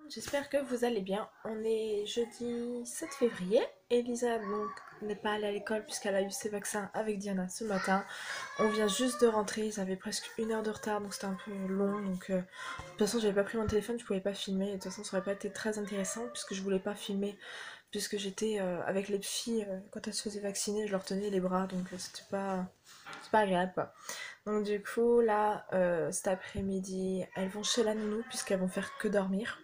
J'espère que vous allez bien. On est jeudi 7 février. Elisa donc n'est pas allée à l'école puisqu'elle a eu ses vaccins avec Diana ce matin. On vient juste de rentrer, ils avaient presque 1 heure de retard donc c'était un peu long. Donc de toute façon j'avais pas pris mon téléphone, je pouvais pas filmer. Et de toute façon ça aurait pas été très intéressant puisque je voulais pas filmer. Puisque j'étais avec les filles quand elles se faisaient vacciner, je leur tenais les bras donc c'est pas agréable quoi. Donc du coup là cet après-midi elles vont chez la nounou puisqu'elles vont faire que dormir.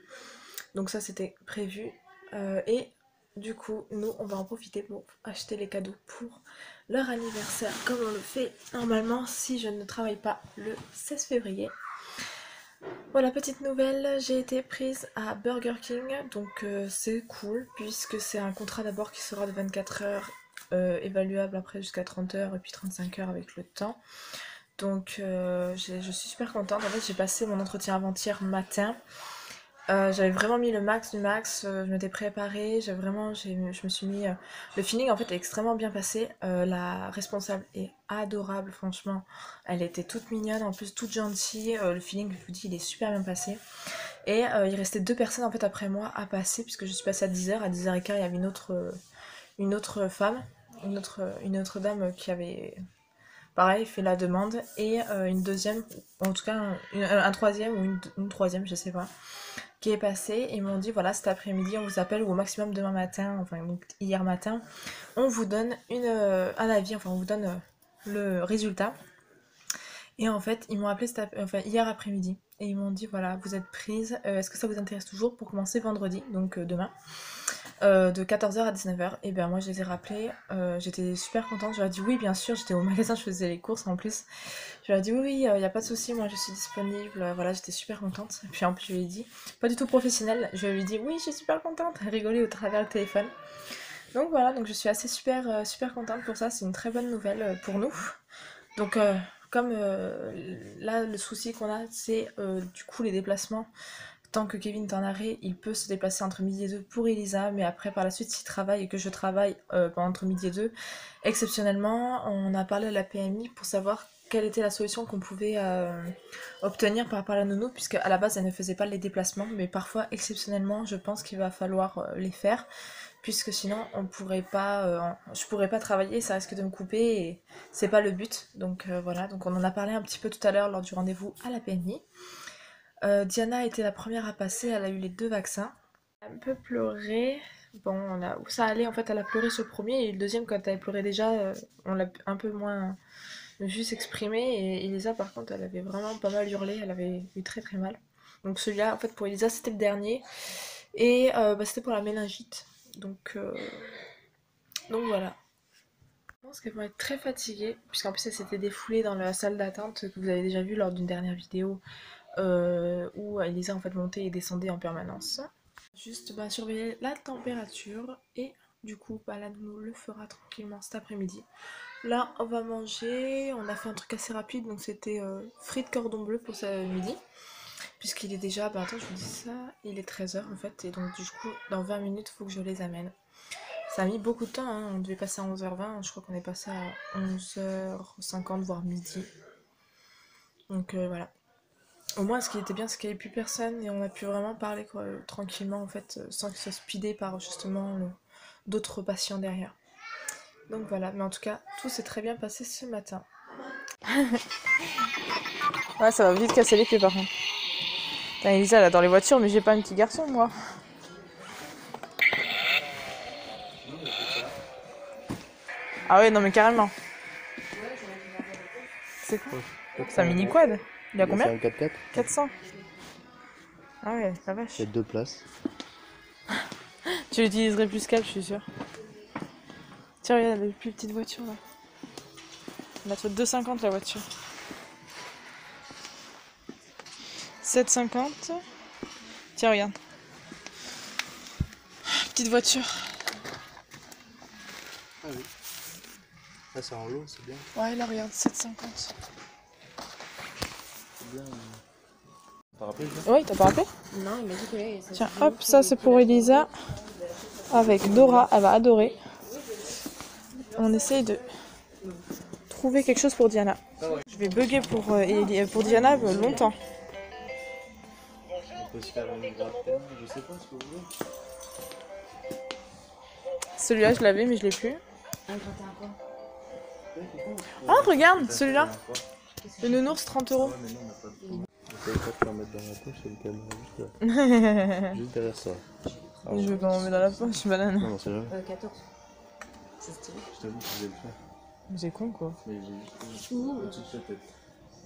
Donc ça c'était prévu. Et du coup, nous, on va en profiter pour acheter les cadeaux pour leur anniversaire, comme on le fait normalement si je ne travaille pas le 16 février. Voilà, petite nouvelle, j'ai été prise à Burger King, donc c'est cool, puisque c'est un contrat d'abord qui sera de 24 heures, évaluable après jusqu'à 30 heures, et puis 35 heures avec le temps. Donc je suis super contente. En fait, j'ai passé mon entretien avant-hier matin. J'avais vraiment mis le max du max, je m'étais préparée, je me suis mis... Le feeling en fait est extrêmement bien passé, la responsable est adorable franchement, elle était toute mignonne, en plus toute gentille, le feeling je vous dis il est super bien passé. Et il restait 2 personnes en fait après moi à passer puisque je suis passée à 10 h, à 10 h 15 il y avait une autre femme, une autre dame qui avait pareil fait la demande et une deuxième, en tout cas un troisième ou une troisième je sais pas qui est passé et ils m'ont dit voilà cet après-midi on vous appelle ou au maximum demain matin, enfin donc hier matin, on vous donne un avis, enfin on vous donne le résultat. Et en fait ils m'ont appelé hier après-midi et ils m'ont dit voilà vous êtes prise, est-ce que ça vous intéresse toujours pour commencer vendredi, donc demain, de 14 h à 19 h. Et bien moi je les ai rappelés, j'étais super contente, je leur ai dit oui bien sûr, j'étais au magasin, je faisais les courses en plus. Je lui ai dit oui, il n'y a pas de souci, moi je suis disponible, voilà, j'étais super contente. Et puis en plus je lui ai dit, pas du tout professionnelle, je lui ai dit oui, je suis super contente, elle rigolait au travers le téléphone. Donc voilà, donc je suis assez super contente pour ça, c'est une très bonne nouvelle pour nous. Donc comme là le souci qu'on a c'est du coup les déplacements. Tant que Kevin est en arrêt, il peut se déplacer entre midi et 2 pour Elisa, mais après par la suite s'il travaille et que je travaille entre midi et 2, exceptionnellement on a parlé à la PMI pour savoir quelle était la solution qu'on pouvait obtenir par rapport à la nounou, puisque à la base elle ne faisait pas les déplacements, mais parfois exceptionnellement je pense qu'il va falloir les faire, puisque sinon on pourrait pas, je pourrais pas travailler, ça risque de me couper et c'est pas le but. Donc voilà, donc on en a parlé un petit peu tout à l'heure lors du rendez-vous à la PMI. Diana a été la première à passer, elle a eu les 2 vaccins. Elle a un peu pleuré. Bon, où ça allait en fait, elle a pleuré sur le premier et le deuxième, quand elle pleurait déjà, on l'a un peu moins vu s'exprimer. Et Elisa, par contre, elle avait vraiment pas mal hurlé, elle avait eu très très mal. Donc celui-là, en fait, pour Elisa, c'était le dernier. Et c'était pour la méningite. Donc voilà. Je pense qu'elles vont être très fatiguées, puisqu'en plus, elle s'était défoulée dans la salle d'attente que vous avez déjà vu lors d'une dernière vidéo. Où Elisa en fait montait et descendait en permanence. Juste surveiller la température et du coup la nounou le fera tranquillement cet après-midi. Là on va manger, on a fait un truc assez rapide donc c'était frites cordon bleu pour ce midi. Puisqu'il est déjà, attends je vous dis ça, il est 13 h en fait et donc du coup dans 20 minutes il faut que je les amène. Ça a mis beaucoup de temps, hein. On devait passer à 11 h 20, je crois qu'on est passé à 11 h 50 voire midi. Donc voilà. Au moins, ce qui était bien, c'est qu'il n'y avait plus personne et on a pu vraiment parler quoi, tranquillement en fait, sans que ce soit speedé par justement d'autres patients derrière. Donc voilà, mais en tout cas, tout s'est très bien passé ce matin. Ouais, ça va vite casser les pieds par contre. Putain, Elisa, elle adore les voitures, mais j'ai pas un petit garçon moi. Ah ouais, non mais carrément. C'est quoi? C'est un mini quad. Il a combien? C'est un 4x4. 400. Ah ouais, la vache. Il y a 2 places. Tu l'utiliserais plus qu'elle, je suis sûre. Tiens, regarde la plus petite voiture là. On va mettre 2,50 la voiture. 7,50. Tiens, regarde. Petite voiture. Ah oui. Là c'est en lot, c'est bien. Ouais, là, regarde, 7,50. C'est bien. T'as rappelé ça? Oui, t'as pas rappelé? Non, il m'a dit que là, Tiens, hop, ça c'est pour Elisa. Avec Dora, elle va adorer. On essaye de trouver quelque chose pour Diana. Je vais bugger pour Diana longtemps. peut se faire une gratte terre, je sais pas ce que vous voulez. Celui-là, je l'avais, mais je l'ai plus. Un gratin à quoi? Oh, regarde, celui-là. Le nounours, 30 euros. Ouais, mais non, on n'a pas de temps. On peut pas te la mettre dans la poche, c'est le caméra juste là. Juste derrière ça. Ah, Je veux pas m'en mettre dans la poche, banane. Non, c'est jamais. 14. C'est stylé. Je t'avoue que je vais le faire. C'est con, quoi. Mais j'ai juste Ouh. au-dessus de sa tête.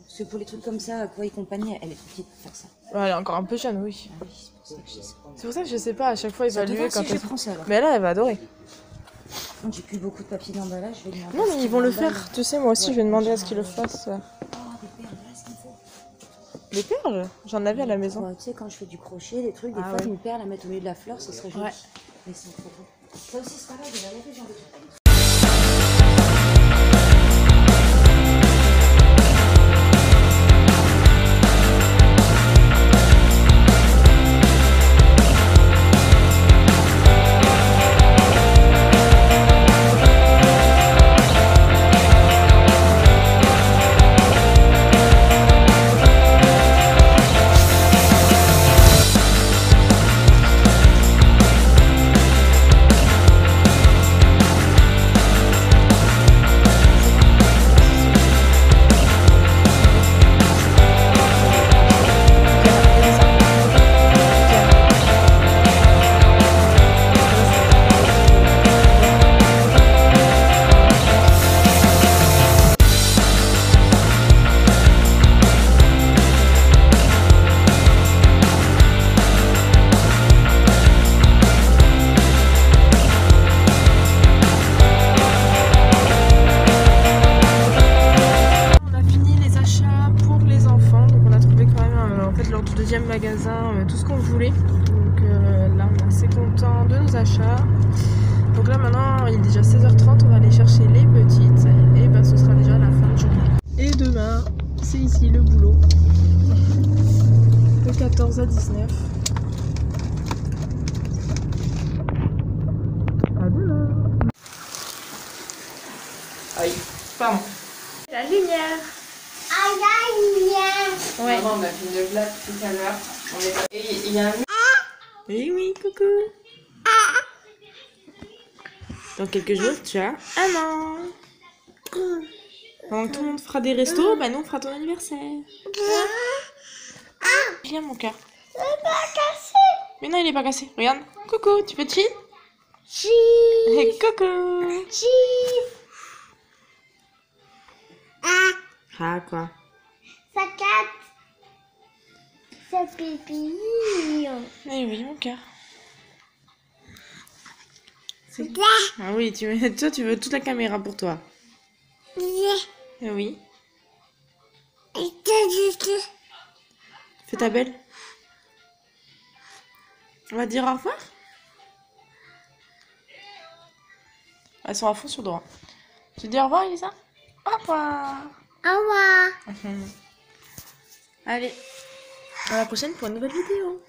Parce que pour les trucs comme ça, quoi et compagnie, elle est trop petite pour faire ça. Ouais, elle est encore un peu jeune, oui. Ah oui, c'est pour ça que je sais ça. C'est pour ça que je sais pas à chaque fois Ça te évaluer va quand si je elle... prends ça alors? Mais là, elle va adorer. Donc j'ai plus beaucoup de papier d'emballage, je vais demander. Non, à mais ce ils qu'ils vont le m'emballent. faire. Tu sais, moi aussi, Ouais, je vais demander à je ce qu'ils le vais- fassent. Oh, des perles, voilà ce qu'il me faut. Des perles? J'en avais à la maison. Ouais, tu sais, quand je fais du crochet, des trucs, des Ah fois, ouais. une perle à mettre au milieu de la fleur, ce serait joli. Ouais. Mais c'est trop beau. Ça aussi, c'est pareil, j'ai jamais fait ce genre de truc. On a fini les achats pour les enfants, donc on a trouvé quand même en fait lors du deuxième magasin tout ce qu'on voulait. Donc là on est assez content de nos achats. Donc là maintenant il est déjà 16h30, on va aller chercher les petites et ben ce sera déjà la fin de journée. Et demain c'est ici le boulot de 14 à 19. À demain. Aïe, pardon. La lumière. Ouais. On a fait une blague tout à l'heure. Et il y a un... Eh oui, coucou. Dans quelques jours, tu as un an. Pendant que tout le monde fera des restos, bah nous on fera ton anniversaire. Viens mon cœur. Mais non, il est pas cassé. Regarde. Coucou, tu peux te chier? Et coucou. Ah quoi? Ça capte. Ça pipi. Eh oui, mon cœur. Ah oui, toi tu veux toute la caméra pour toi. Eh oui. Fais ta belle. On va dire au revoir. Elles sont à fond sur droit. Tu dis au revoir, Elisa? Au revoir. Au revoir. Allez, à la prochaine pour une nouvelle vidéo.